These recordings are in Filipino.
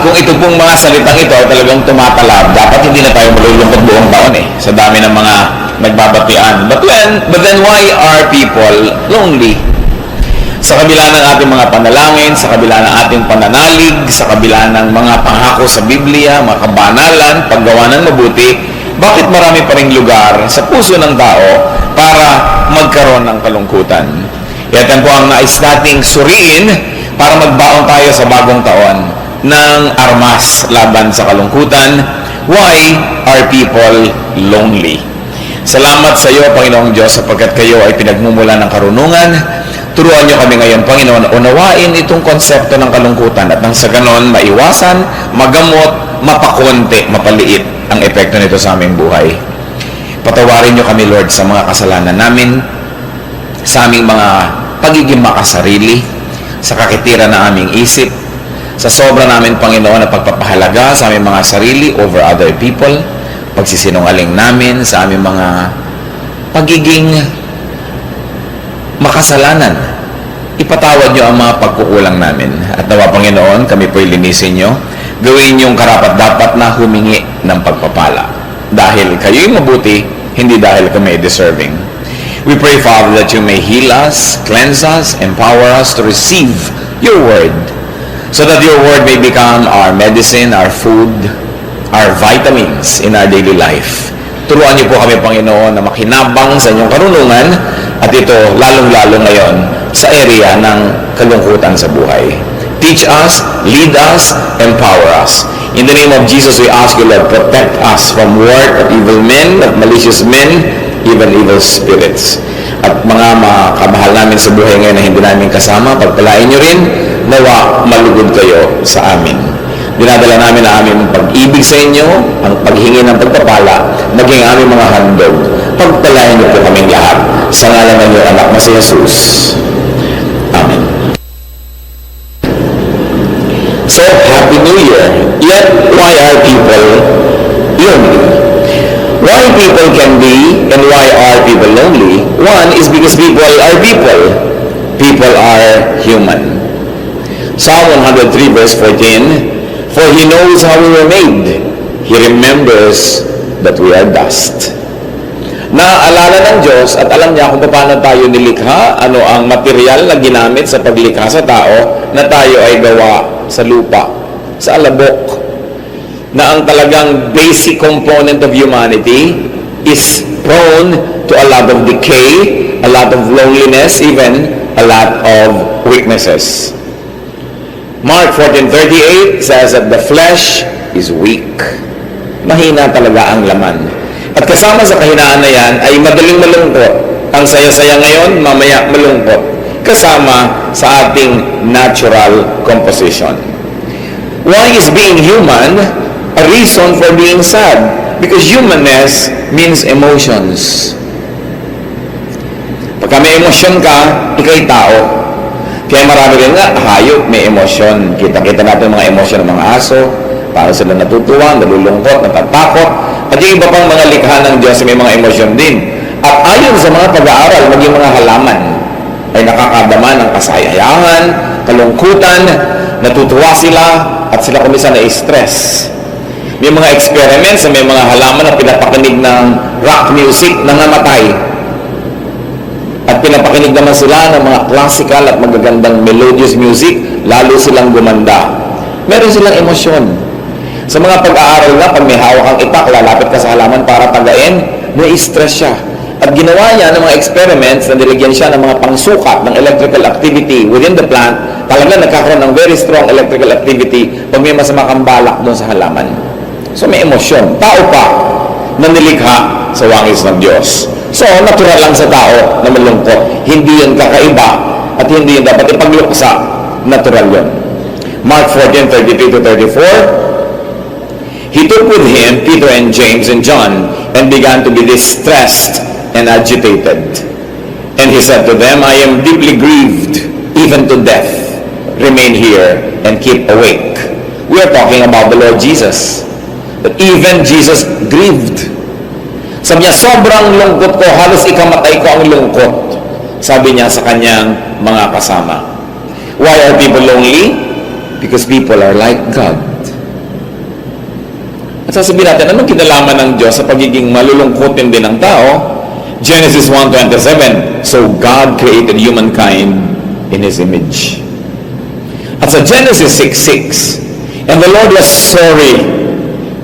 At kung ito pong mga salitang ito ay talagang tumatalab, dapat hindi na tayo malulungkot buong taon sa dami ng mga nagbabatian. But then why are people lonely? Sa kabila ng ating mga panalangin, sa kabila ng ating pananalig, sa kabila ng mga pangako sa Biblia, mga kabanalan, paggawa ng mabuti, bakit marami pa ring lugar sa puso ng tao para magkaroon ng kalungkutan? Yan po ang nais nating suriin para magbaon tayo sa bagong taon ng armas laban sa kalungkutan. Why are people lonely? Salamat sa iyo, Panginoong Diyos, sapagkat kayo ay pinagmumula ng karunungan. Turuan niyo kami ngayon, Panginoon, unawain itong konsepto ng kalungkutan at nang sa ganon, maiwasan, magamot, mapakunti, mapaliit ang epekto nito sa aming buhay. Patawarin niyo kami, Lord, sa mga kasalanan namin, sa aming mga pagiging makasarili, sa kakitira ng aming isip, sa sobra namin, Panginoon, na pagpapahalaga sa aming mga sarili over other people, pagsisinungaling namin sa aming mga pagiging makasalanan. Ipatawad niyo ang mga pagkukulang namin. At nawa, Panginoon, kami po'y linisin niyo. Gawin niyong karapat-dapat na humingi ng pagpapala. Dahil kayo'y mabuti, hindi dahil kami deserving. We pray, Father, that you may heal us, cleanse us, empower us to receive your word, so that your word may become our medicine, our food, our vitamins in our daily life. Turuan niyo po kami, Panginoon, na makinabang sa inyong karunungan, at ito lalong-lalo ngayon sa area ng kalungkutan sa buhay. Teach us, lead us, empower us. In the name of Jesus, we ask you, Lord, protect us from work of evil men, of malicious men, even evil spirits. At mga kamahal namin sa buhay ngayon na hindi namin kasama, pagpalain niyo rin, nawa malugod kayo sa amin. Dinadala namin ang aming pag-ibig sa inyo, ang paghingi ng pagpapala, maging aming mga handog. Pagpalain niyo po kaming lahat sa ngalan ng iyong anak na si Jesus. Amen. So, Happy New Year. Yet, why are people lonely? Why people can be and why are people lonely? One is because people are people. People are human. Psalm 103 verse 14, for he knows how we were made. He remembers that we are dust. Naaalala ng Diyos at alam niya kung paano tayo nilikha, ano ang material na ginamit sa paglikha sa tao, na tayo ay gawa sa lupa, sa alabok, na ang talagang basic component of humanity is prone to a lot of decay, a lot of loneliness, even a lot of weaknesses. Mark 14:38 says that the flesh is weak. Mahina talaga ang laman. At kasama sa kahinaan na yan ay madaling malungkot. Ang saya-saya ngayon, mamaya malungkot. Kasama sa ating natural composition. Why is being human a reason for being sad? Because humanness means emotions. Pagka may emosyon ka, ikaw'y tao. Kaya marami rin nga, hayop, may emosyon. Kita-kita natin mga emosyon ng mga aso, para sila natutuwa, nalulungkot, natatakot. At yung iba pang mga likha ng Diyos may mga emosyon din. At ayon sa mga pag-aaral, maging mga halaman ay nakakadama ng kasayahan, kalungkutan, natutuwa sila, at sila kumisa na-stress. May mga experiments na may mga halaman na pinapakinig ng rock music na namatay. At pinapakinig naman sila ng mga classical at magagandang melodious music, lalo silang gumanda. Meron silang emosyon. Sa mga pag-aaral nga, pag may hawak kang itak, lalapit ka sa halaman para tagain, na-stress siya. At ginawa niya ng mga experiments na nilagyan siya ng mga pangsukat ng electrical activity within the plant, talaga nagkakaroon ng very strong electrical activity pag may masama kang balak doon sa halaman. So may emosyon. Tao pa na nilikha sa wangis ng Diyos. So, natural lang sa tao na malungkot. Hindi yun kakaiba at hindi yun dapat ipagluksa. Natural yun. Mark 14:33-34, he took with him Peter and James and John and began to be distressed and agitated. And he said to them, I am deeply grieved, even to death. Remain here and keep awake. We are talking about the Lord Jesus. But even Jesus grieved. Sabi niya, sobrang lungkot ko, halos ikamatay ko ang lungkot. Sabi niya sa kanyang mga kasama. Why are people lonely? Because people are like God. At sasabihin natin, anong kinalaman ng Diyos sa pagiging malulungkotin din ng tao? Genesis 1:27, so God created humankind in His image. At sa Genesis 6:6, and the Lord was sorry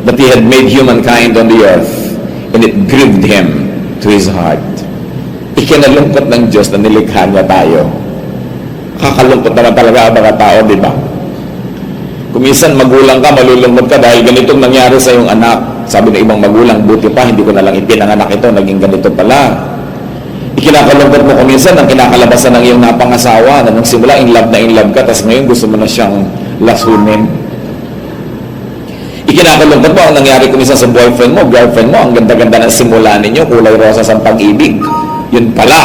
that He had made humankind on the earth, and it grieved Him to His heart. Ikinalungkot ng Diyos na nilikha niya tayo. Kakalungkot naman talaga ang mga tao, di ba? Kung minsan magulang ka, malulungkot ka dahil ganitong nangyari sa iyong anak. Sabi ng ibang magulang, buti pa, hindi ko na lang ipinanganak ito, naging ganito pala. Ikinakalungkot mo kung minsan ang kinakalabasan ng iyong napangasawa na nung simula in love ka, tapos ngayon gusto mo na siyang lasunin. Ikinakalungkot mo ang nangyari kung minsan sa boyfriend mo, girlfriend mo, ang ganda-ganda ng simula ninyo, kulay rosas ang pag-ibig. Yun pala,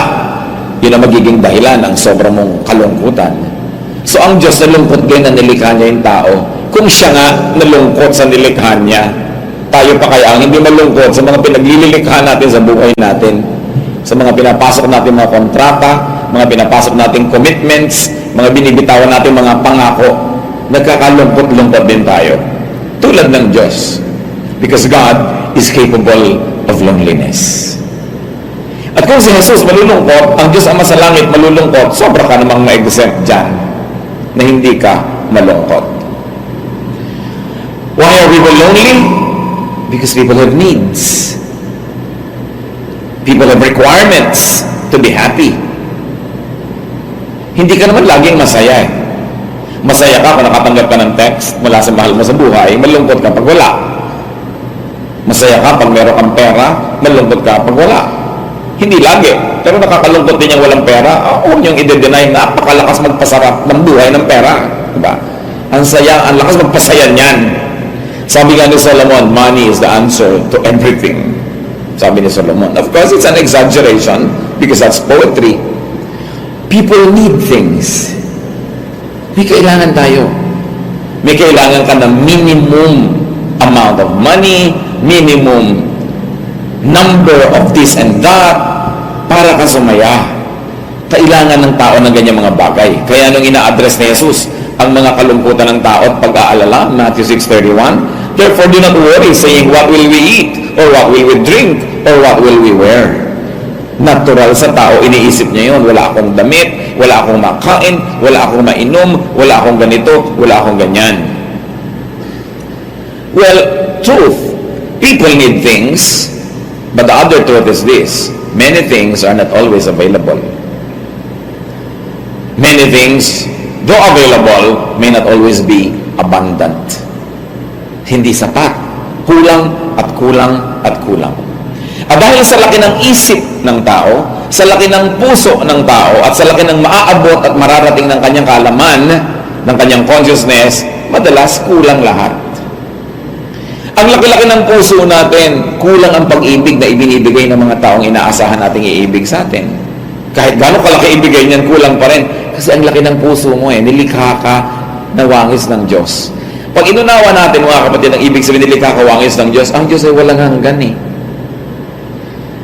yun ang magiging dahilan ng sobrang mong kalungkutan. So ang Diyos nalungkot din na nilikha niya yung tao. Kung siya nga nalungkot sa nilikha niya, tayo pa kaya ang hindi malungkot sa mga pinaglililikha natin sa buhay natin, sa mga pinapasok natin mga kontrata, mga pinapasok natin commitments, mga binibitawan natin mga pangako, nagkakalungkot-lungkot din tayo. Tulad ng Diyos. Because God is capable of loneliness. At kung si Jesus malulungkot, ang Diyos Ama sa langit malulungkot, sobra ka namang ma-exempt dyan na hindi ka malungkot. Why are people lonely? Because people have needs. People have requirements to be happy. Hindi ka naman laging masaya eh. Masaya ka kung nakatanggap ka ng text mula sa mahal mo sa buhay, malungkot ka pag wala. Masaya ka pag meron kang pera, malungkot ka pag wala. Hindi lagi. Pero nakakalungkot din yung walang pera. Huwag niyong i-deny na napakalakas magpasarap ng buhay ng pera. Diba? Ang saya, ang lakas magpasaya niyan. Sabi nga ni Solomon, money is the answer to everything. Sabi ni Solomon. Of course, it's an exaggeration because that's poetry. People need things. May kailangan tayo. May kailangan ka ng minimum amount of money, minimum number of this and that, para ka sumaya. Kailangan ng tao ng ganyang mga bagay. Kaya nung ina-address ni Jesus ang mga kalungkutan ng tao at pag-aalala, Matthew 6:31, therefore do not worry, saying, what will we eat? Or what will we drink? Or what will we wear? Natural sa tao, iniisip niya yun. Wala akong damit, wala akong makain, wala akong mainom, wala akong ganito, wala akong ganyan. Well, truth, people need things, but the other truth is this: many things are not always available. Many things, though available, may not always be abundant. Hindi sapat. Kulang at kulang at kulang. At dahil sa laki ng isip ng tao, sa laki ng puso ng tao, at sa laki ng maaabot at mararating ng kanyang kaalaman, ng kanyang consciousness, madalas kulang lahat. Ang laki-laki ng puso natin, kulang ang pag-ibig na ibinibigay ng mga taong inaasahan nating iibig sa atin. Kahit gano'ng kalaki ibigay niyan, kulang pa rin. Kasi ang laki ng puso mo nilikha ka na wangis ng Diyos. Pag inunawa natin, mga kapatid, ang ibig sabihin nilikha ka wangis ng Diyos, ang Diyos ay walang hanggan eh.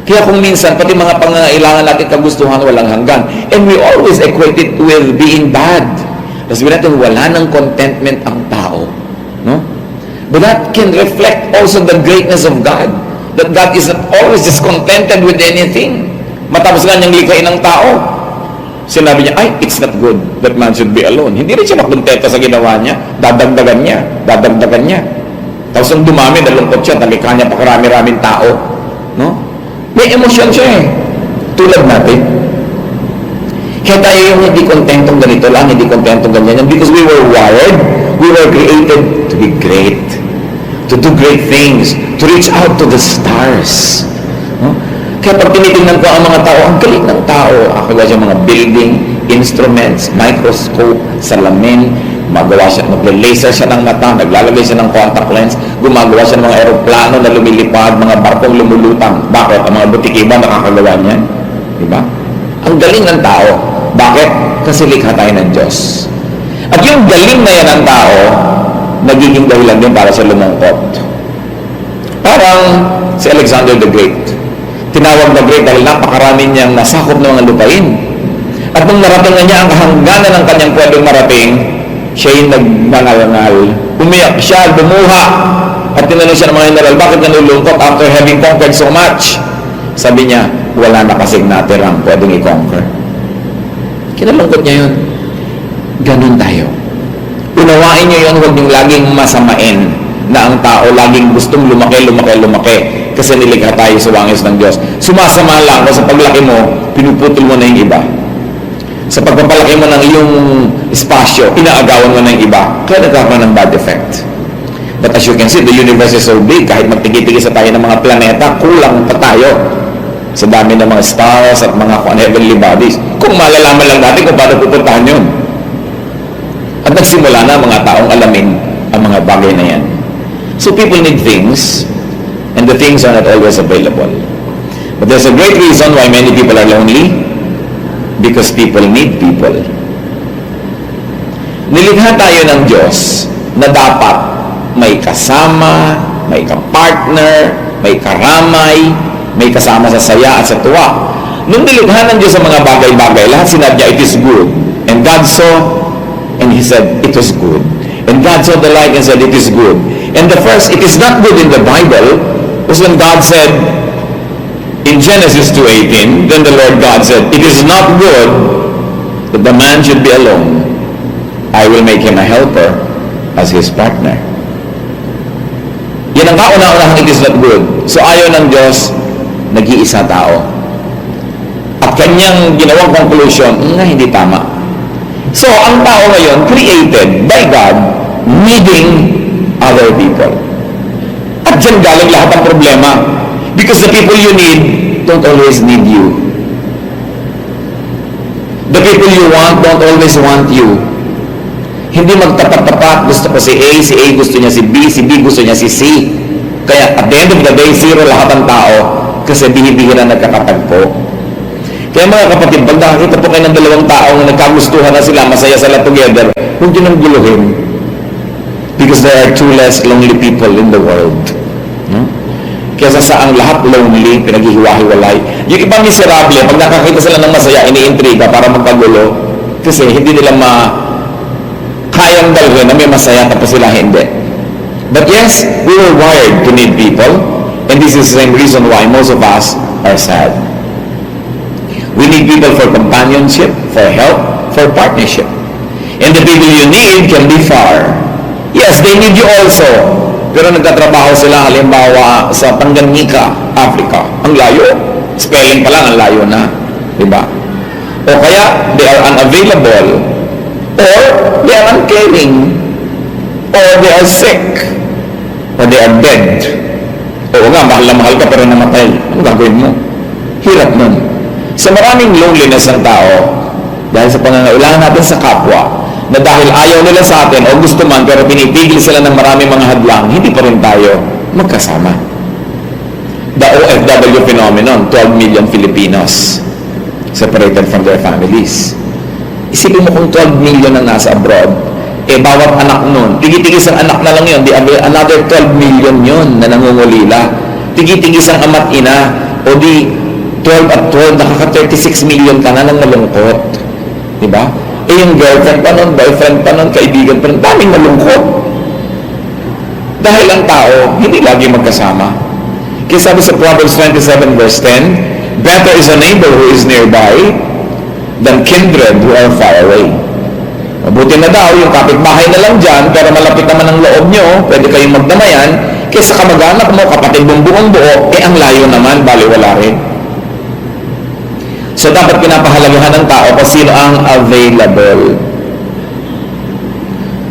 Kaya kung minsan, pati mga pangangailangan natin kagustuhan, walang hanggan. And we always equate it with being bad. Kasi natin, wala ng contentment ang tao. No? But that can reflect also the greatness of God. That God is not always discontented with anything. Matapos nga niyang likhain ng tao, sinabi niya, ay, it's not good that man should be alone. Hindi rin siya makontento sa ginawa niya. Dadagdagan niya. Dadagdagan niya. Tapos nung dumami, nalungkot siya, nalikha niya pakarami-raming tao. No? May emosyon siya tulad natin. Kaya tayo yung hindi kontentong ganito lang, hindi kontentong ganyan. Because we were wired, we were created to be great, to do great things, to reach out to the stars. No? Kaya pag tinitingnan ko ang mga tao, ang galing ng tao. Akala siya mga building, instruments, microscope, salamin, magawa siya, nagla-laser siya ng mata, naglalagay siya ng contact lens, gumagawa siya ng mga aeroplano na lumilipad, mga barkong lumulutang. Bakit? Ang mga butikiba nakakagawa niyan. Diba? Ang galing ng tao. Bakit? Kasi likha tayo ng Diyos. At yung galing na yan ng tao, nagiging dahilan din para sa lumungkot. Parang si Alexander the Great. Tinawag na great dahil napakarami niyang nasakop ng mga lupain. At nung narating na niya ang hangganan ng kanyang pwedeng marating, siya yung nagngangal-ngal. Umiyak siya, bumuha. at tinanong siya ng mga general, bakit nalulungkot after having conquered so much? Sabi niya, wala na kasing natirang pwedeng i-conquer. Kinalungkot niya yun. Ganun tayo. Unawain niyo yun, huwag niyong laging masamain na ang tao laging gustong lumaki kasi nilikha tayo sa wangis ng Diyos. Sumasama lang kung sa paglaki mo, pinuputol mo na yung iba. Sa pagpapalaki mo ng iyong espasyo, inaagawan mo na yung iba, kaya nagkakaroon ng bad effect. But as you can see, the universe is so big, kahit magtigi-tigi sa tayo ng mga planeta, kulang pa tayo sa dami ng mga stars at mga heavenly bodies. Kung malalaman lang natin kung paano pupuntahan yun. At nagsimula na mga taong alamin ang mga bagay na yan. So people need things, and the things are not always available. But there's a great reason why many people are lonely, because people need people. Nilikha tayo ng Diyos na dapat may kasama, may kapartner, may karamay, may kasama sa saya at sa tuwa. Nung nilikha ng Diyos sa mga bagay-bagay, lahat sinabi niya, it is good. And God saw, and He said, it was good. And God saw the light and said, it is good. And the first, it is not good in the Bible, was when God said, in Genesis 2:18, then the Lord God said, it is not good that the man should be alone. I will make him a helper as his partner. Yan ang kauna-unahang it is not good. So ayaw ng Diyos, nag-iisa tao. At kanyang ginawang conclusion, hindi tama. So ang tao ngayon, created by God, needing other people. At dyan galing lahat ng problema. Because the people you need don't always need you. The people you want don't always want you. Hindi magtapat-tapat, gusto ko si A gusto niya si B gusto niya si C. Kaya at the end of the day, zero lahat ng tao kasi bihibihira nagkakatagpo. Kaya mga kapatid, pag nakakita po kayo ng dalawang tao na nagkagustuhan na sila, masaya sila together, huwag nyo nang guluhin. Because there are two less lonely people in the world. No? Kesa sa ang lahat lonely, pinaghihiwa-hiwalay. Yung ibang miserable, pag nakakita sila ng masaya, iniintriga para magkagulo. Kasi hindi nila kayang dalhin na may masaya tapos sila hindi. But yes, we were wired to need people, and this is the same reason why most of us are sad. We need people for companionship, for help, for partnership. And the people you need can be far. Yes, they need you also. Pero nagtatrabaho sila halimbawa sa Tanganyika, Africa. Ang layo. Spelling pa lang, ang layo na. Diba? O kaya, they are unavailable. Or, they are uncaring. Or, they are sick. Or, they are dead. Oo nga, mahal na mahal ka pero namatay. Ano gagawin mo? Hirap nun. Sa maraming loneliness ng tao, dahil sa pangangailangan natin sa kapwa, na dahil ayaw nila sa atin o gusto man pero pinipigil sila ng maraming mga hadlang, hindi pa rin tayo magkasama. The OFW phenomenon, 12 million Filipinos separated from their families. Isipin mo kung 12 million na nasa abroad, bawat anak nun, tigit-tigis ang anak na lang yun, another 12 million yun na nangungulila. Tigit-tigis ang ama't ina, o di 12 at 12, nakaka-36 million ka na nang malungkot. Diba? Yung girlfriend pa nun, boyfriend pa nun, kaibigan pa nun, daming malungkot. Dahil ang tao, hindi lagi magkasama. Kaya sabi sa Proverbs 27 verse 10, better is a neighbor who is nearby than kindred who are far away. Mabuti na daw, yung kapitbahay na lang dyan, pero malapit naman ang loob nyo, pwede kayong magdamayan, kaysa kamag-anak mo, kapatid mong buong buo, ang layo naman, baliwala rin. So, dapat pinapahalagahan ng tao kung sino ang available.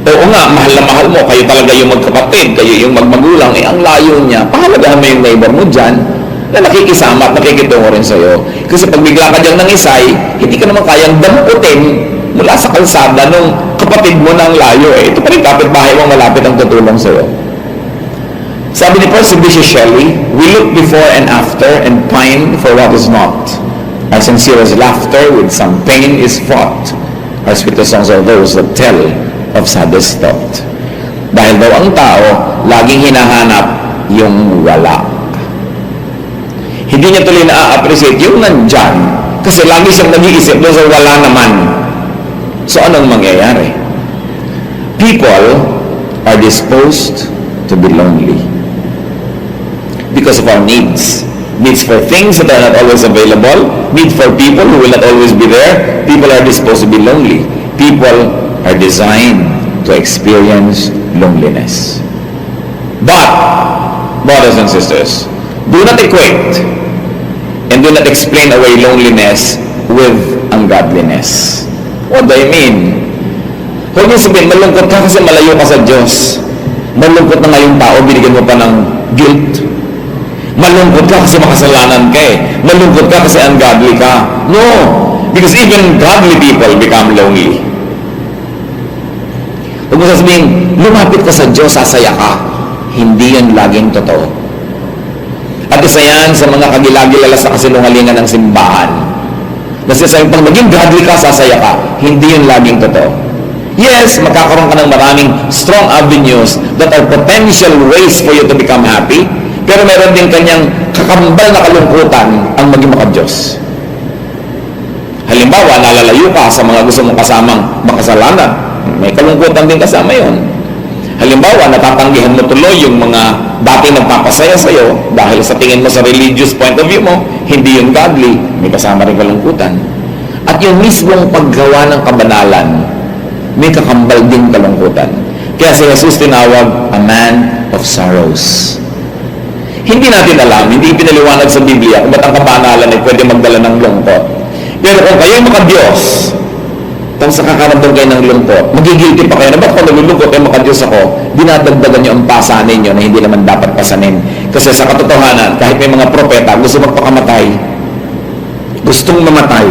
Oo nga, mahal na mahal mo, kayo talaga yung magkapatid, kayo yung magmagulang, ang layo niya, pahalagahan mo yung neighbor mo dyan, na nakikisama at nakikitungo rin sa'yo. Kasi pag bigla ka dyan ng isay, hindi ka naman kayang damputin mula sa kalsada nung kapatid mo na ang layo. Ito pa rin kapitbahay mong malapit ang tutulong sa'yo. Sabi ni Percy Bysshe Shelley, we look before and after and pine for what is not. Our sincerest laughter with some pain is fraught. Our sweetest songs are those that tell of saddest thought. Dahil daw ang tao, laging hinahanap yung wala. Hindi niya tuloy na-appreciate yung nandyan kasi lagi siyang nag-iisip doon sa wala naman. So, anong mangyayari? People are disposed to be lonely. Because of our needs. Needs for things that are not always available. Need for people who will not always be there. People are disposed to be lonely. People are designed to experience loneliness. But, brothers and sisters, do not equate and do not explain away loneliness with ungodliness. What do I mean? Huwag niyo sabihin, malungkot ka kasi malayo ka sa Diyos. Malungkot na ngayong tao, binigyan mo pa ng guilt. Malungkot ka kasi makasalanan ka eh. Malungkot ka kasi ungodly ka. No! Because even godly people become lonely. Huwag mo sasabihin, lumapit ka sa Diyos, sasaya ka. Hindi yan laging totoo. At isa yan sa mga kagilagilala sa kasinungalingan ng simbahan. Kasi sa pag maging godly ka, sasaya ka. Hindi yun laging totoo. Yes, magkakaroon ka ng maraming strong avenues that are potential ways for you to become happy. Pero meron din kanyang kakambal na kalungkutan ang maging maka-Diyos. Halimbawa, nalalayo ka sa mga gusto mong kasamang makasalanan. May kalungkutan din kasama yon. Halimbawa, natatanggihan mo tuloy yung mga dati nagpapasaya sa'yo dahil sa tingin mo sa religious point of view mo, hindi yung godly, may kasama rin kalungkutan. At yung mismong paggawa ng kabanalan, may kakambal din kalungkutan. Kaya si Jesus tinawag a man of sorrows. Hindi natin alam, hindi pinaliwanag sa Biblia kung ba't ang kabanalan ay pwede magdala ng lungkot. Pero kung kayo'y maka-Diyos, tapos nakakaramdam kayo ng lungkot, magigilty pa kayo na ba't kung nalulungkot ay maka-Diyos ako, dinadagdagan nyo ang pasanin nyo na hindi naman dapat pasanin. Kasi sa katotohanan, kahit may mga propeta, gusto magpakamatay, gustong mamatay,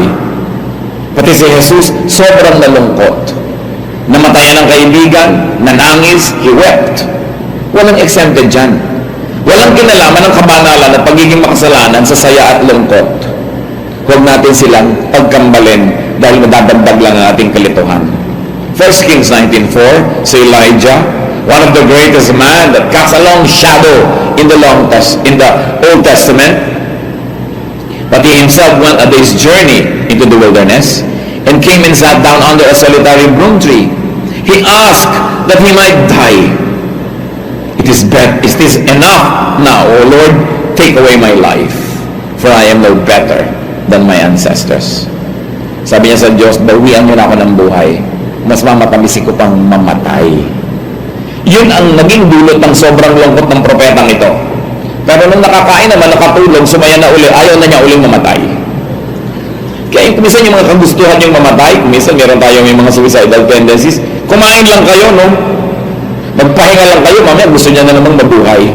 pati si Jesus, sobrang nalungkot. Namatayan ng kaibigan, nanangis, he wept. Walang exempted dyan. Walang kinalaman ng kabanalan at pagiging makasalanan sa saya at lungkot. Huwag natin silang pagkambalin dahil madadagdag lang ang ating kalituhan. 1 Kings 19:4, si Elijah, one of the greatest man that casts a long shadow in the Old Testament, but he himself went a day's journey into the wilderness and came and sat down under a solitary broom tree. He asked that he might die. Is this enough now, O Lord? Take away my life, for I am no better than my ancestors. Sabi niya sa Diyos, bawian mo na ako ng buhay. Mas mamatamisi ko pang mamatay. Yun ang naging dulot ng sobrang lungkot ng propetang ito. Pero nung nakakain naman, nakatulog, sumaya na uli, ayaw na niya uling mamatay. Kaya kumisan yung mga kagustuhan yung mamatay, kumisan meron tayo may mga suicidal tendencies, kumain lang kayo, no? Magpahinga lang kayo, mamaya gusto niya na namang mabuhay.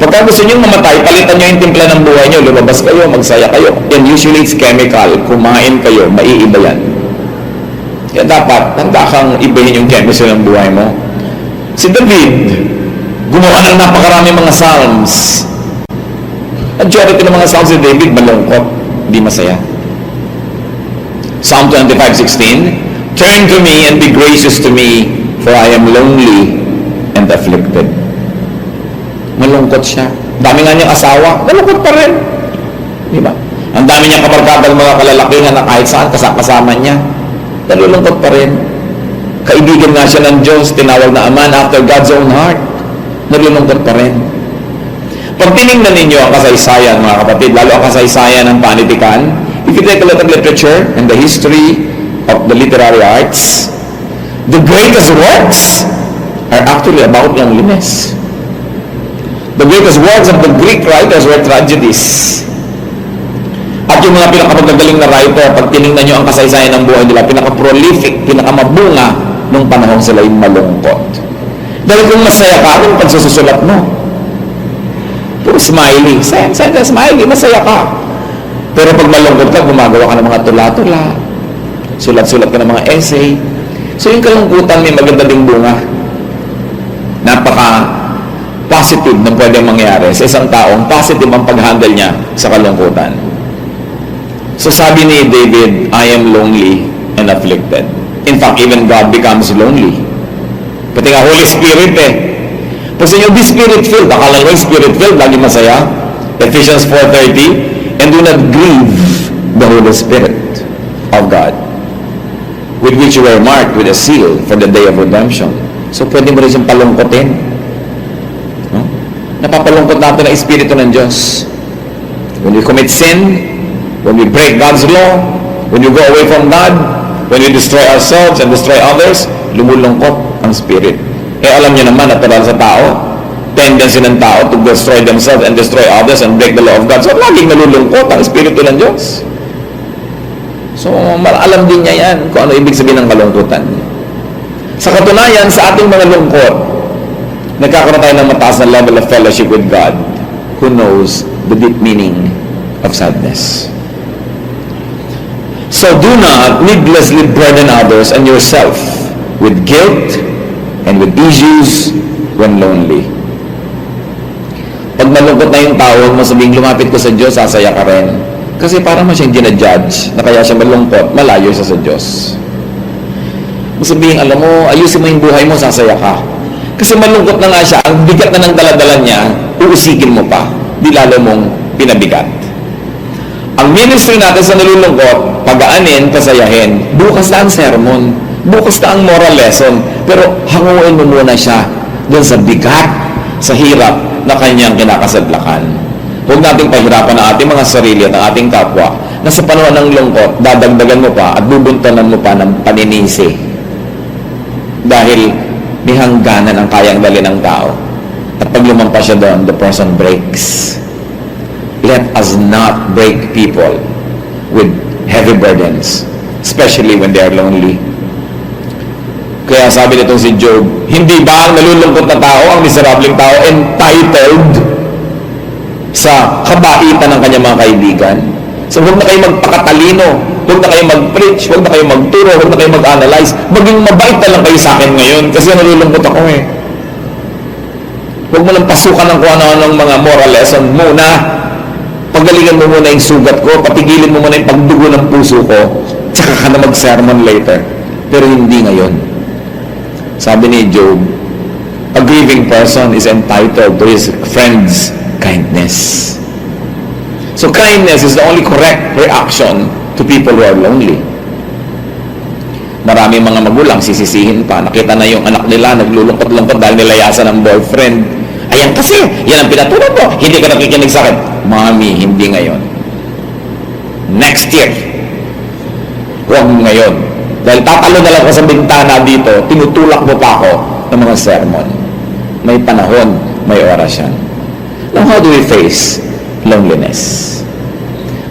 Pagka gusto niyo mamatay, palitan niyo yung timpla ng buhay niyo, lumabas kayo, magsaya kayo. And usually it's chemical. Kumain kayo, maiiba yan. Kaya dapat, handa kang ibahin yung chemistry ng buhay mo. Si David, gumawa ng napakaraming mga psalms. Majority ng mga psalms si David, malungkot, hindi masaya. Psalm 25:16, turn to me and be gracious to me, for I am lonely and afflicted. Malungkot siya. Dami nga niyang asawa, malungkot pa rin. Di ba? Ang dami niyang kabarkadang mga kalalakihan na kahit saan kasama niya, nalulungkot pa rin. Kaibigan nga siya ng Diyos, tinawag na a man after God's own heart. Nalulungkot pa rin. Pag tinignan ninyo ang kasaysayan, mga kapatid, lalo ang kasaysayan ng panitikan, if you take a look at literature and the history of the literary arts, the greatest works are actually about loneliness. The greatest works of the Greek writers were tragedies. At yung mga pinakamagagaling na writer, pag tinignan nyo ang kasaysayan ng buhay nila, pinaka-prolific, pinakamabunga nung panahon sila yung malungkot. Dahil kung masaya ka, anong pagsusulat mo? Puro smiley. Smiley, masaya ka. Pero pag malungkot ka, gumagawa ka ng mga tula-tula. Sulat-sulat ka ng mga essay. So yung kalungkutan may maganda ding bunga. Napaka-positive ng pwedeng mangyari sa isang taong positive ang pag-handle niya sa kalungkutan. So sabi ni David, I am lonely and afflicted. In fact, even God becomes lonely. Pati nga Holy Spirit Pag sa inyo, be Spirit-filled. Akala nyo Spirit-filled, lagi masaya. Ephesians 4:30, and do not grieve the Holy Spirit of God, with which you were marked with a seal for the day of redemption. So pwede mo rin siyang palungkotin. napapalungkot natin ang Espiritu ng Diyos. When we commit sin, when we break God's law, when we go away from God, when we destroy ourselves and destroy others, lumulungkot ang Spirit. Alam niyo naman, natural sa tao, tendency ng tao to destroy themselves and destroy others and break the law of God. So, laging nalulungkot ang Espiritu ng Diyos. So, alam din niya yan kung ano ibig sabihin ng kalungkutan. Sa katunayan, sa ating mga lungkot, nagkakaroon tayo ng mataas na level of fellowship with God who knows the deep meaning of sadness. So do not needlessly burden others and yourself with guilt and with issues when lonely. Pag malungkot na yung tao, huwag mo sabihing lumapit ko sa Diyos, sasaya ka rin. Kasi parang mo siyang ginajudge na kaya siya malungkot, malayo siya sa Diyos. Sabihin, alam mo, ayusin mo yung buhay mo, sasaya ka. Kasi malungkot na nga siya, ang bigat na ng daladala niya, uusikin mo pa, di lalo mong pinabigat. Ang ministry natin sa nalulungkot, pagaanin, pasayahin, bukas na ang sermon, bukas na ang moral lesson, pero hanguin mo muna siya doon sa bigat, sa hirap na kanyang kinakasadlakan. Huwag nating pahirapan ang ating mga sarili at ang ating kapwa na sa panahon ng lungkot, dadagdagan mo pa at bubuntanan mo pa ng paninisi. Dahil may hangganan ang kayang dali ng tao. At pag lumampas siya doon, the person breaks. Let us not break people with heavy burdens, especially when they are lonely. Kaya sabi nitong si Job, hindi ba ang nalulungkot na tao, ang miserableng tao, entitled sa kabaitan ng kanyang mga kaibigan? So huwag na kayo magpakatalino, huwag na kayo mag-preach, huwag na kayo magturo, huwag na kayo mag-analyze. Maging mabait na lang kayo sa akin ngayon kasi nalulungkot ako eh. Huwag mo lang pasukan ng kung ano-anong mga moral lesson muna. Pagalingan mo muna yung sugat ko, patigilin mo muna yung pagdugo ng puso ko, tsaka ka na mag-sermon later. Pero hindi ngayon. Sabi ni Job, a grieving person is entitled to his friend's kindness. So kindness is the only correct reaction to people who are lonely. Maraming mga magulang sisisihin pa. Nakita na yung anak nila naglulungkot-lungkot dahil nilayasan ng boyfriend. Ayan kasi, yan ang pinatulog ko. Hindi ka nakikinig sa akin. Mami, hindi ngayon. Next year. Huwag ngayon. Dahil tatalo na lang ko sa bintana dito, tinutulak mo pa ako ng mga sermon. May panahon, may oras yan. Now, how do we face loneliness?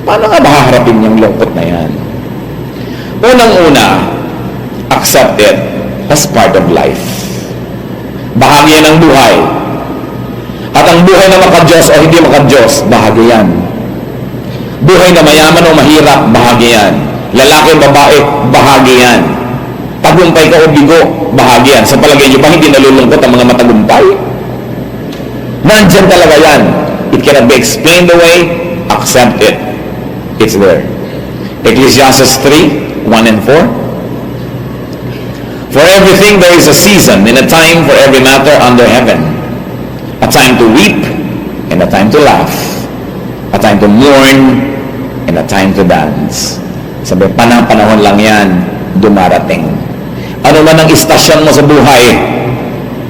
Paano nga makaharapin yung lungkot na yan? Unang-una, accept it as part of life. Bahagi yan ng buhay. At ang buhay na maka-Diyos o hindi maka-Diyos, bahagi yan. Buhay na mayaman o mahirap, bahagi yan. Lalaki o babae, bahagi yan. Tagumpay ka o bigo, bahagi yan. Sa palagay niyo ba, hindi nalulungkot ang mga matagumpay? Nandyan talaga yan. It cannot be explained away. Accept it. It's there. Ecclesiastes 3, 1 and 4. For everything there is a season and a time for every matter under heaven. A time to weep and a time to laugh. A time to mourn and a time to dance. Sabi, panahon lang yan, dumarating. Ano man ang istasyon mo sa buhay,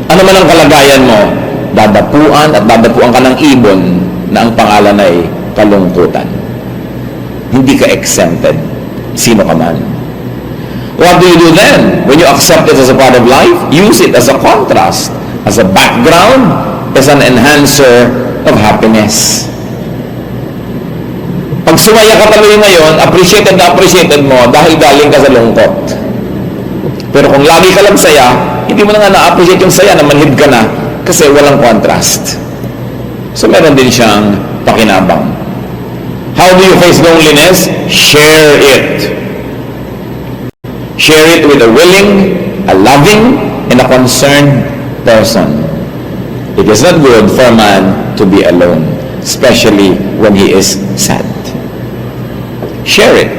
ano man ang kalagayan mo, dadapuan at dadapuan ka ng ibon na ang pangalan ay kalungkutan. Hindi ka exempted. Sino ka man. What do you do then? When you accept it as a part of life, use it as a contrast, as a background, as an enhancer of happiness. Pag sumaya ka tuloy ngayon, appreciated na appreciated mo dahil galing ka sa lungkot. Pero kung lagi ka lang saya, hindi mo na nga na-appreciate yung saya na manhid ka na kasi walang contrast. So meron din siyang pakinabang. How do you face loneliness? Share it. Share it with a willing, a loving, and a concerned person. It is not good for a man to be alone, especially when he is sad. Share it.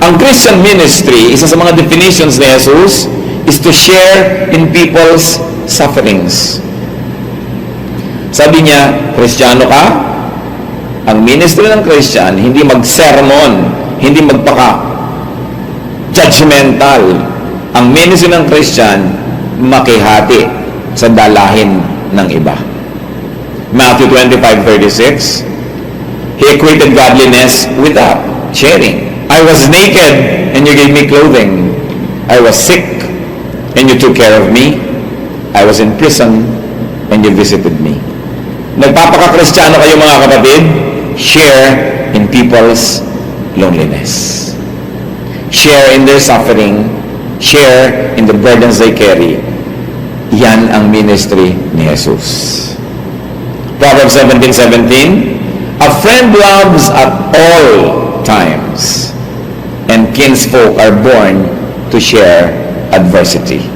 Ang Christian ministry, isa sa mga definitions ni Jesus, is to share in people's sufferings. Sabi niya, Kristiyano ka? Ang ministry ng Christian, hindi mag-sermon, hindi magpaka-judgmental. Ang ministry ng Christian, makihati sa dalahin ng iba. Matthew 25:36. He equated godliness with that, sharing. I was naked and you gave me clothing. I was sick and you took care of me. I was in prison and you visited me. Nagpapaka-Kristiyano kayo mga kapatid, share in people's loneliness. Share in their suffering, share in the burdens they carry. Yan ang ministry ni Jesus. Proverbs 17:17, a friend loves at all times, and kinsfolk are born to share adversity.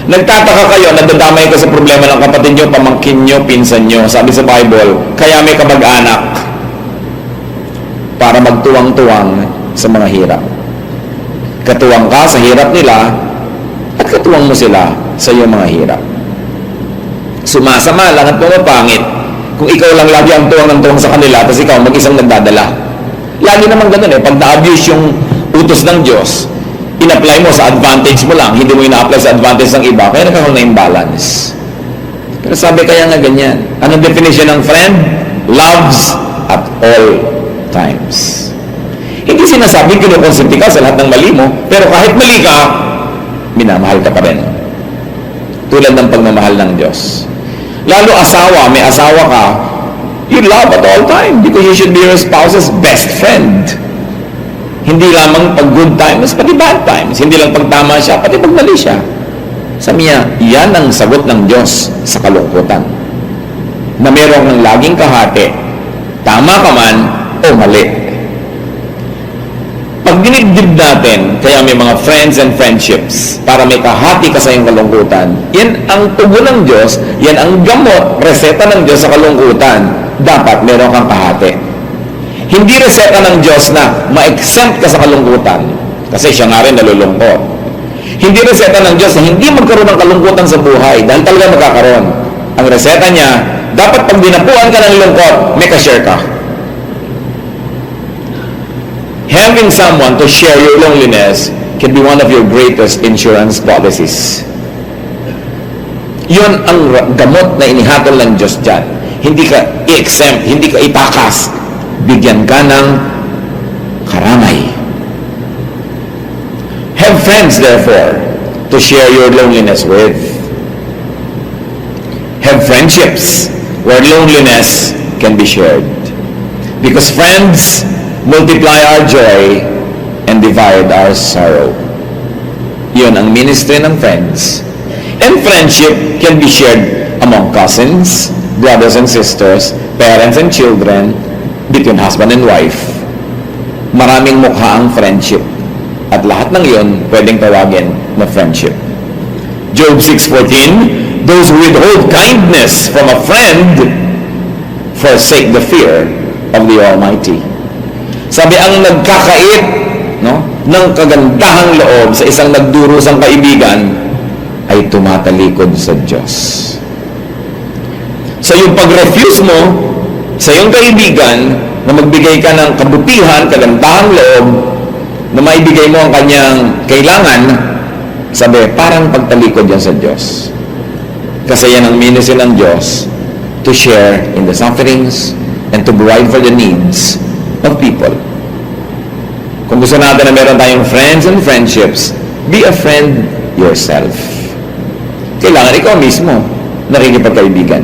Nagtataka kayo, nadadamay ka sa problema ng kapatid nyo, pamangkin nyo, pinsan nyo. Sabi sa Bible, kaya may kamag-anak para magtuwang-tuwang sa mga hirap. Katuwang ka sa hirap nila at katuwang mo sila sa iyong mga hirap. Sumasama lang at pumapangit kung ikaw lang lagi ang tuwang ng tuwang sa kanila tapos ikaw mag-isang nagdadala. Lagi naman ganun pag na-abuse yung utos ng Diyos, in-apply mo sa advantage mo lang, hindi mo ina-apply sa advantage ng iba, kaya nagkakaroon na imbalance. Pero sabi kaya nga ganyan, anong definition ng friend? Loves at all times. Hindi sinasabing kinukonsenti ka sa lahat ng mali mo, pero kahit mali ka, minamahal ka pa rin. Tulad ng pagmamahal ng Diyos. Lalo asawa, may asawa ka, you love at all time because you should be your spouse's best friend. Hindi lamang pag good times, pati bad times. Hindi lang pag tama siya, pati pag mali siya. Sabi niya, yan ang sagot ng Diyos sa kalungkutan. Na meron ng laging kahati, tama ka man o mali. Pag dinigdib natin, kaya may mga friends and friendships, para may kahati ka sa iyong kalungkutan, yan ang tugon ng Diyos, yan ang gamot, reseta ng Diyos sa kalungkutan. Dapat meron kang kahati. Hindi reseta ng Diyos na ma-exempt ka sa kalungkutan, kasi siya nga rin nalulungkot. Hindi reseta ng Diyos na hindi magkaroon ng kalungkutan sa buhay, dahil talaga magkakaroon. Ang reseta niya, dapat pag dinapuan ka ng lungkot, may ka-share ka. Having someone to share your loneliness can be one of your greatest insurance policies. Yun ang gamot na inihatol ng Diyos dyan. Hindi ka i-exempt, hindi ka itakas. Bigyan ka ng karamay. Have friends, therefore, to share your loneliness with. Have friendships where loneliness can be shared. Because friends multiply our joy and divide our sorrow. Yun ang ministry ng friends. And friendship can be shared among cousins, brothers and sisters, parents and children, between husband and wife. Maraming mukha ang friendship. At lahat ng yun, pwedeng tawagin na friendship. Job 6:14, those who withhold kindness from a friend forsake the fear of the Almighty. Sabi, ang nagkakait ng kagandahang loob sa isang nagdurusang kaibigan ay tumatalikod sa Diyos. So yung pag-refuse mo sa iyong kaibigan na magbigay ka ng kabutihan, kagandahang loob, na maibigay mo ang kanyang kailangan, sabi, parang pagtalikod yan sa Diyos. Kasi yan ang ministry ng Diyos, to share in the sufferings and to provide for the needs of people. Kung gusto natin na meron tayong friends and friendships, be a friend yourself. Kailangan ikaw mismo nakikipagkaibigan.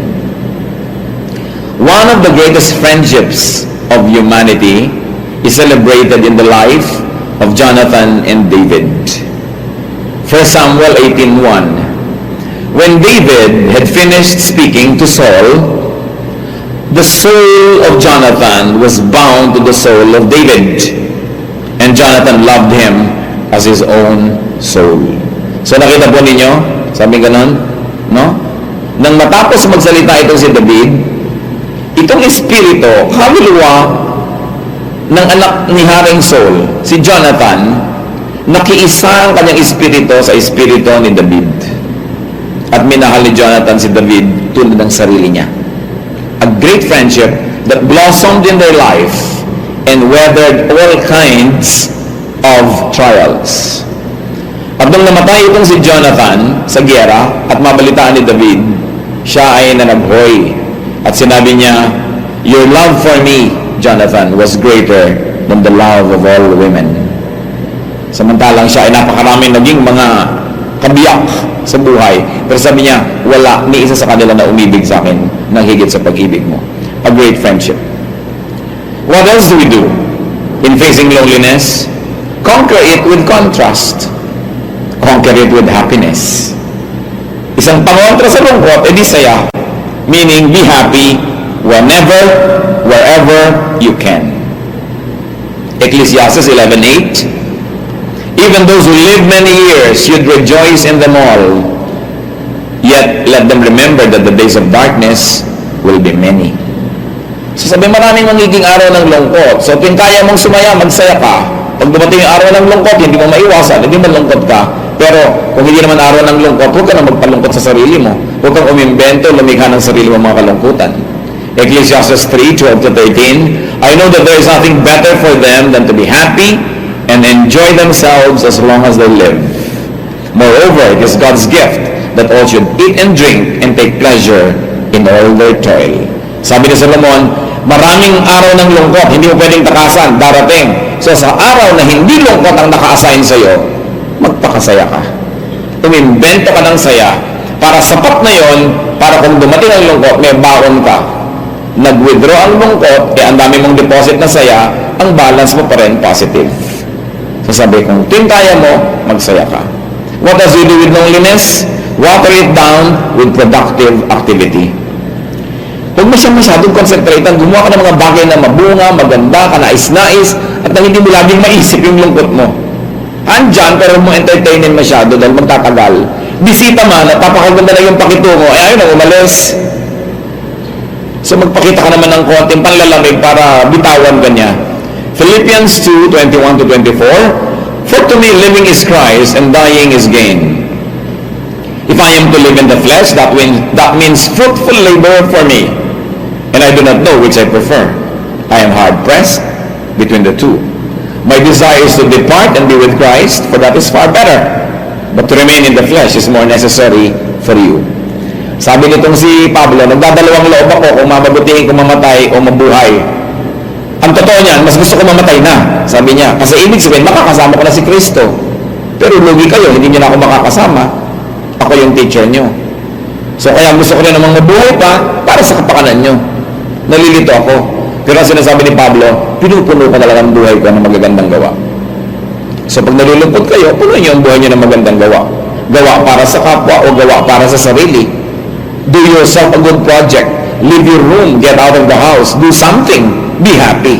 One of the greatest friendships of humanity is celebrated in the life of Jonathan and David. 1 Samuel 18:1. When David had finished speaking to Saul, the soul of Jonathan was bound to the soul of David, and Jonathan loved him as his own soul. So nakita po ninyo, sabi ganon, no? Nang matapos magsalita itong si David, itong espiritu, kaluluwa ng anak ni Haring Saul, si Jonathan, nakiisa ang kanyang espiritu sa espiritu ni David. At minahal ni Jonathan si David tulad ng sarili niya. A great friendship that blossomed in their life and weathered all kinds of trials. At nung namatay itong si Jonathan sa giyera at mabalitaan ni David, siya ay nanaghoy. At sinabi niya, "Your love for me, Jonathan, was greater than the love of all women." Samantalang siya ay napakarami naging mga kabiyak sa buhay. Pero sabi niya, wala ni isa sa kanila na umibig sa akin ng higit sa pag-ibig mo. A great friendship. What else do we do in facing loneliness? Conquer it with contrast. Conquer it with happiness. Isang pangontra sa lungkot, edi saya. Meaning, be happy whenever, wherever you can. Ecclesiastes 11:8. Even those who live many years should rejoice in them all. Yet, let them remember that the days of darkness will be many. So sabi, maraming magiging araw ng lungkot. So kung kaya mong sumaya, magsaya ka. Pag dumating yung araw ng lungkot, hindi mo maiwasan, hindi malungkot ka. Pero kung hindi naman araw ng lungkot, huwag ka na magpalungkot sa sarili mo. Huwag kang umimbento, lumikha ng sarili mo mga kalungkutan. Ecclesiastes 3:12-13, I know that there is nothing better for them than to be happy and enjoy themselves as long as they live. Moreover, it is God's gift that all should eat and drink and take pleasure in all their toil. Sabi ni Solomon, maraming araw ng lungkot, hindi mo pwedeng takasan, darating. So sa araw na hindi lungkot ang naka-assign sa'yo, magpakasaya ka. Umimbento ka ng saya para sapat na yon, para kung dumating ang lungkot, may baon ka. Nag-withdraw ang lungkot, ang dami mong deposit na saya, ang balance mo pa rin positive. So sabi, kung kaya mo, magsaya ka. What does you do with loneliness? Water it down with productive activity. Huwag mo siyang masyadong concentratean, gumawa ka ng mga bagay na mabunga, maganda, kanais-nais, at na hindi mo laging maisip yung lungkot mo. Andyan, pero mo entertainin masyado dahil magtatagal. Bisita man, at napakaganda na yung pakitungo, ayun ang umalis. So magpakita ka naman ng konting panlalamig para bitawan ka niya. Philippians 2:21-24, For to me living is Christ and dying is gain. If I am to live in the flesh, that means fruitful labor for me, and I do not know which I prefer. I am hard-pressed between the two. My desire is to depart and be with Christ, for that is far better. But to remain in the flesh is more necessary for you. Sabi nitong si Pablo, nagdadalawang loob ako kung mababutihin ko mamatay o mabuhay. Ang totoo niyan, mas gusto ko mamatay na, sabi niya. Kasi ibig sabihin, makakasama ko na si Kristo. Pero lugi kayo, hindi niyo na ako makakasama. Ako yung teacher niyo. So kaya gusto ko na namang mabuhay pa para sa kapakanan niyo. Nalilito ako. Pero ang sinasabi ni Pablo, pinupuno ko talaga ang buhay ko ng magagandang gawa. So pag nalulungkot kayo, puno niyo ang buhay niyo ng magandang gawa. Gawa para sa kapwa o gawa para sa sarili. Do yourself a good project. Leave your room, get out of the house, do something. Be happy.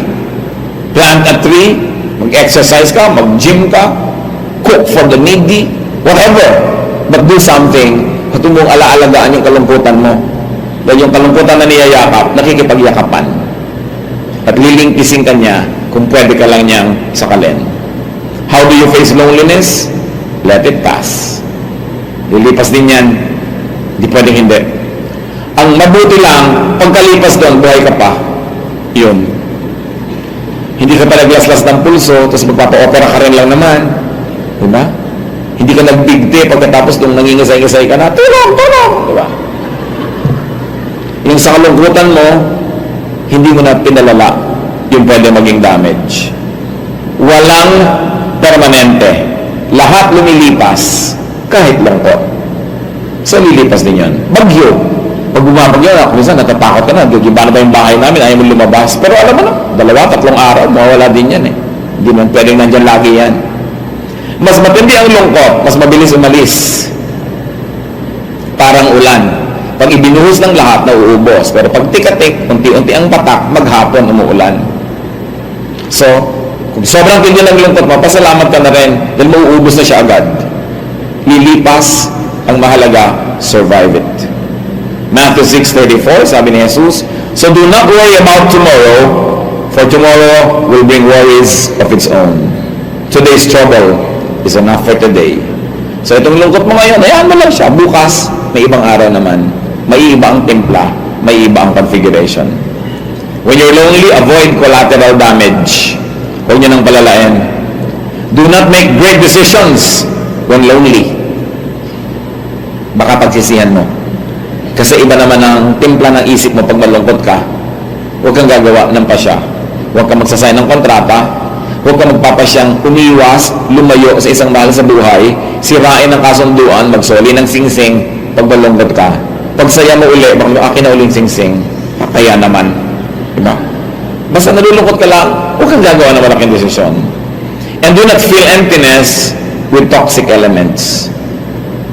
Plant a tree, mag-exercise ka, mag-gym ka, cook for the needy, whatever. But do something, kung mong alaalagaan yung kalungkutan mo. Dahil yung kalungkutan na niyayakap, nakikipagyakapan. At lilingkisin ka niya kung pwede ka lang niyang sakalin. How do you face loneliness? Let it pass. Lilipas din yan. Di pwedeng hindi. Ang mabuti lang, pagkalipas doon, buhay ka pa. Yun. Hindi ka pa naglaslas ng pulso, tapos magpapa-opera ka rin lang naman. Diba? Hindi ka nagbigti pagkatapos nung nangingisay-ngisay ka na, tulong! Diba? Yung sa kalungkutan mo, hindi mo na pinalala yung pwede maging damage. Walang permanente. Lahat lumilipas, kahit lungkot. So, lilipas din yun. Bagyo. Pag bumabagyo na, minsan natatakot ka na, giba na ba yung bahay namin, ayaw mo lumabas. Pero alam mo na, 2-3 araw, mawawala din yan eh. Hindi mo pwedeng nandyan lagi yan. Mas matindi ang lungkot, mas mabilis umalis. Parang ulan. Pag ibinuhos ng lahat, nauubos. Pero pag tikatik, unti-unti ang patak, maghapon umuulan. So, kung sobrang tindi ng lungkot mo, pasalamat ka na rin, dahil mauubos na siya agad. Lilipas, ang mahalaga, survive it. Matthew 6:34, sabi ni Jesus, So do not worry about tomorrow, for tomorrow will bring worries of its own. Today's trouble is enough for today. So itong lungkot mo ngayon, hayaan mo lang siya. Bukas, may ibang araw naman. May iba ang timpla, may iba ang configuration. When you're lonely, avoid collateral damage. Huwag niyo nang palalain. Do not make great decisions when lonely. Baka pagsisihan mo. Kasi iba naman ang timpla ng isip mo pag malungkot ka. Huwag kang gagawa ng pasya. Huwag kang magsasign ng kontrata. Huwag kang magpapasyang umiwas, lumayo sa isang mahal sa buhay, sirain ang kasunduan, magsoli ng singsing pag malungkot ka. Pag saya mo uli, baka akin na uling singsing, kaya naman. Diba? Basta nalulungkot ka lang, huwag kang gagawa ng malaking desisyon. And do not feel emptiness with toxic elements.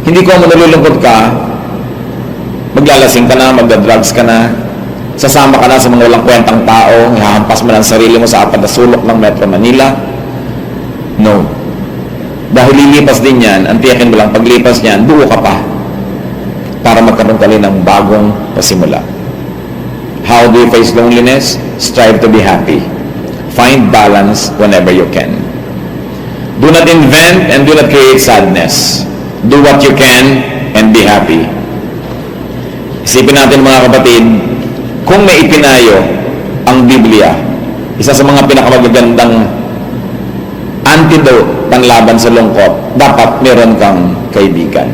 Hindi ko mo nalulungkot ka, maglalasing ka na, magdadrugs ka na, sasama ka na sa mga walang kwentang tao, ihahampas mo ng sarili mo sa apat na sulok ng Metro Manila. No. Dahil lilipas din yan, ang tiyakin mo lang, paglipas niyan, buo ka pa para magkaroon ka rin ng bagong pasimula. How do you face loneliness? Strive to be happy. Find balance whenever you can. Do not invent and do not create sadness. Do what you can and be happy. Isipin natin mga kapatid, kung may ipinayo ang Biblia, isa sa mga pinakamagagandang antidote panlaban sa lungkot, dapat meron kang kaibigan.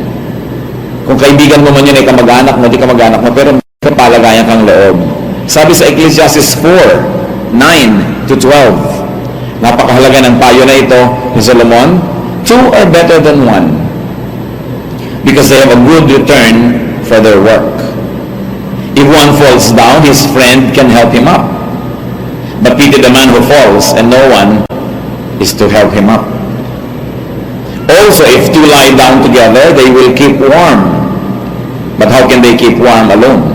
Kung kaibigan mo man yun ay kamag-anak mo, di kamag-anak mo, pero may kapalagayan kang loob. Sabi sa Ecclesiastes 4:9-12, napakahalaga ng payo na ito ni Solomon, 2 are better than 1 because they have a good return for their work. If one falls down, his friend can help him up. But pity the man who falls, and no one is to help him up. Also, if two lie down together, they will keep warm. But how can they keep warm alone?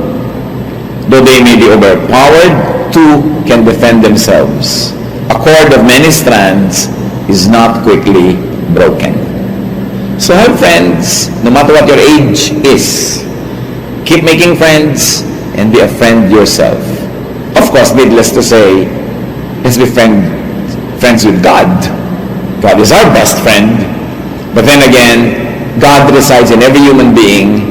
Though they may be overpowered, two can defend themselves. A cord of many strands is not quickly broken. So have friends, no matter what your age is. Keep making friends and be a friend yourself. Of course, needless to say, let's be friends with God. God is our best friend. But then again, God resides in every human being,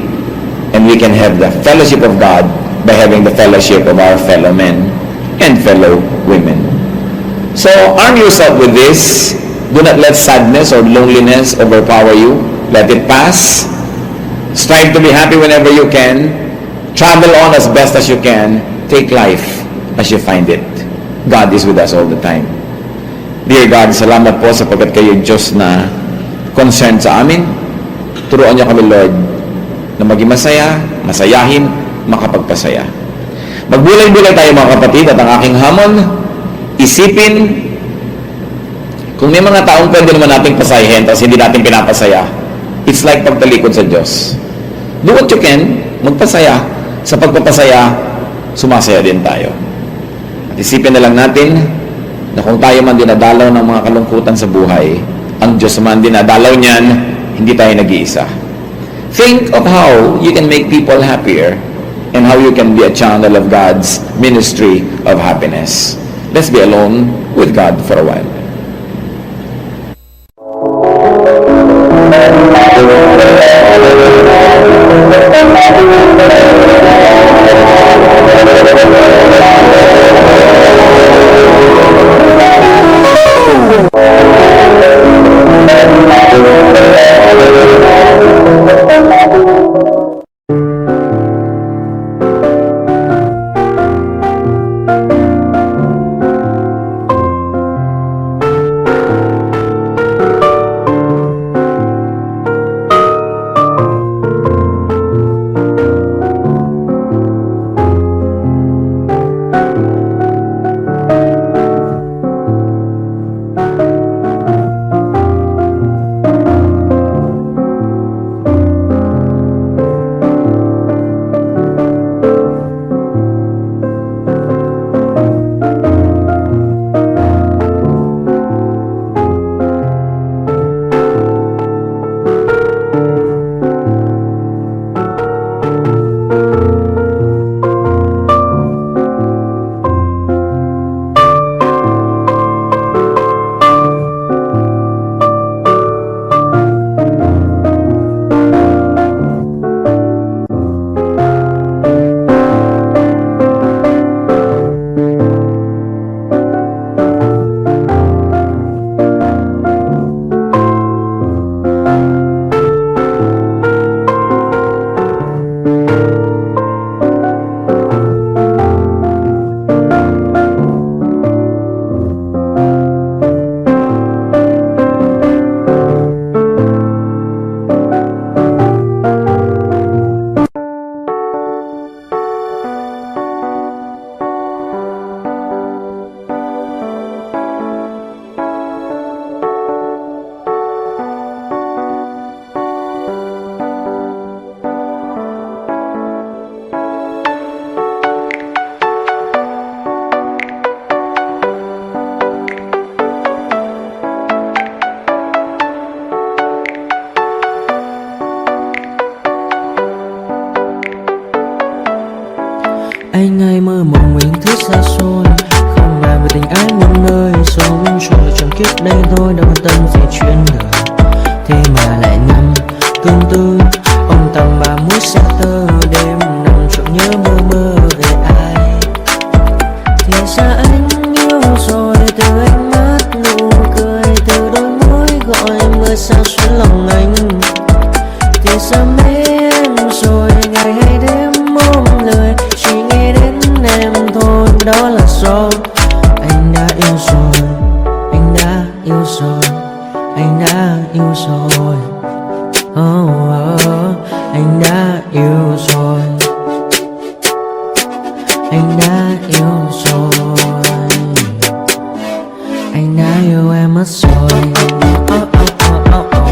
and we can have the fellowship of God by having the fellowship of our fellow men and fellow women. So, arm yourself with this. Do not let sadness or loneliness overpower you. Let it pass. Strive to be happy whenever you can. Travel on as best as you can. Take life as you find it. God is with us all the time. Dear God, salamat po sapagkat kayo Diyos na concerned sa amin. Turuan niyo kami, Lord, na maging masaya, masayahin, makapagpasaya. Magbulay-bulay tayo mga kapatid, at ang aking hamon, isipin kung may mga taong pwede naman nating pasayahin tapos hindi natin pinapasaya. It's like pagtalikod sa Diyos. Do what you can, magpasaya. Sa pagpapasaya, sumasaya din tayo. At isipin na lang natin na kung tayo man dinadalaw ng mga kalungkutan sa buhay, ang Diyos man dinadalaw niyan, hindi tayo nag-iisa. Think of how you can make people happier and how you can be a channel of God's ministry of happiness. Let's be alone with God for a while. Anh ngày mơ mộng mình thứ xa xôi, không bàn về tình ái muôn nơi. Sống cho là chẳng kiếp đây thôi, đâu quan tâm gì chuyện đời. Thế mà lại nằm tương tư, ông tầm bà mũi xa tơ. Đêm nằm trộm nhớ mơ mơ về ai. Thì ra anh yêu rồi, từ ánh mắt nụ cười, từ đôi môi gọi mưa sao xuyên lòng anh. Thì ra mê em rồi, ngày hay đêm ôm lời, chỉ nghe đến em thôi. Đó là do anh đã yêu rồi, anh đã yêu rồi, anh đã yêu rồi. Oh, oh, anh đã yêu rồi, anh đã yêu rồi, anh đã yêu em mất rồi. Oh, oh, oh, oh, oh.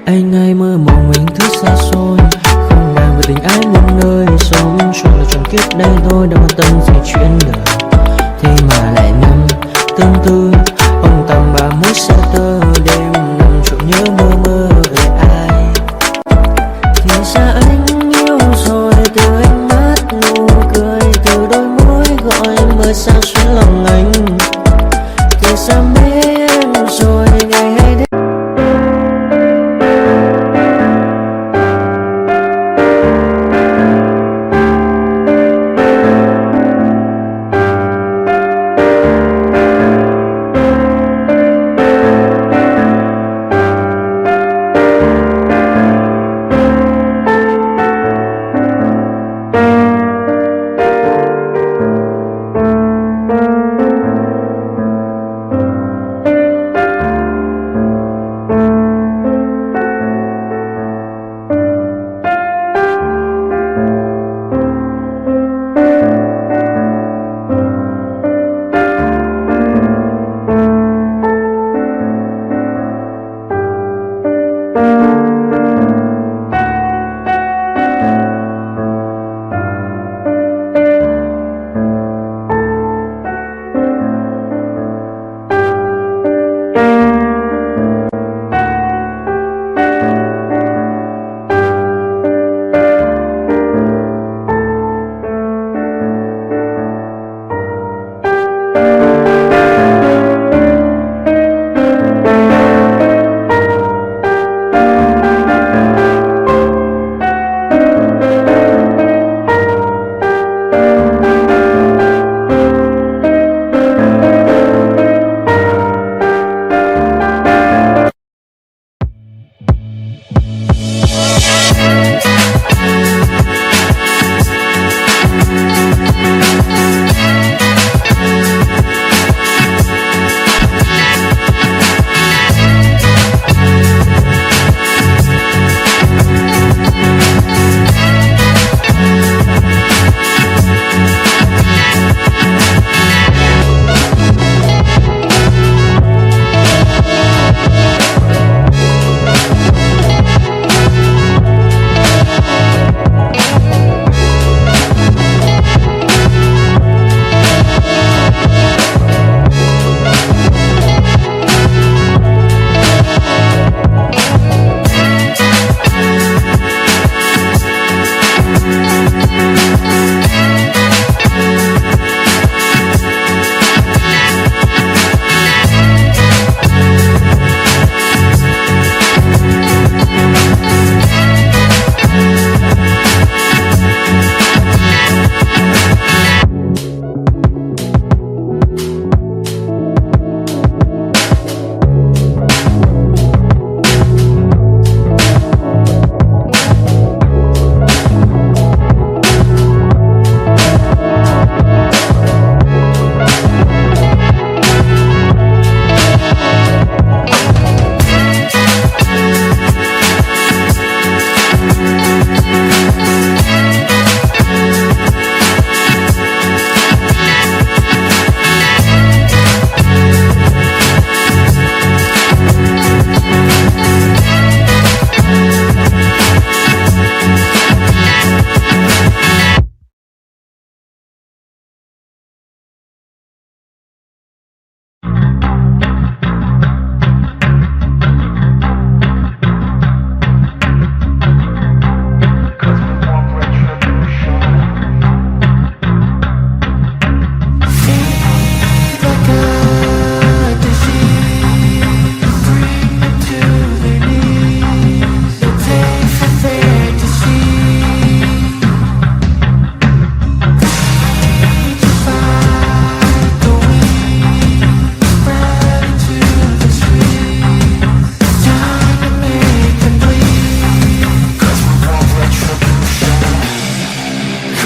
Anh hay mơ mộng mình thứ xa xôi, không bàn về tình ái muôn nơi. Sống cho là trọn kiếp đây thôi, đâu quan tâm gì chuyện đời. Thế mà lại nằm tương tư, ông tầm bà mũi xa tơ. Đêm nằm trộm nhớ mơ mơ về ai. Thì ra anh yêu rồi, từ ánh mắt nụ cười, từ đôi môi gọi mưa sao xuyên lòng anh. Thì ra mê em rồi, ngày hay đêm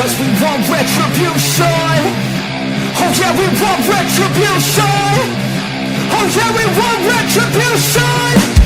Cause we want retribution. Oh yeah, we want retribution. Oh yeah, we want retribution.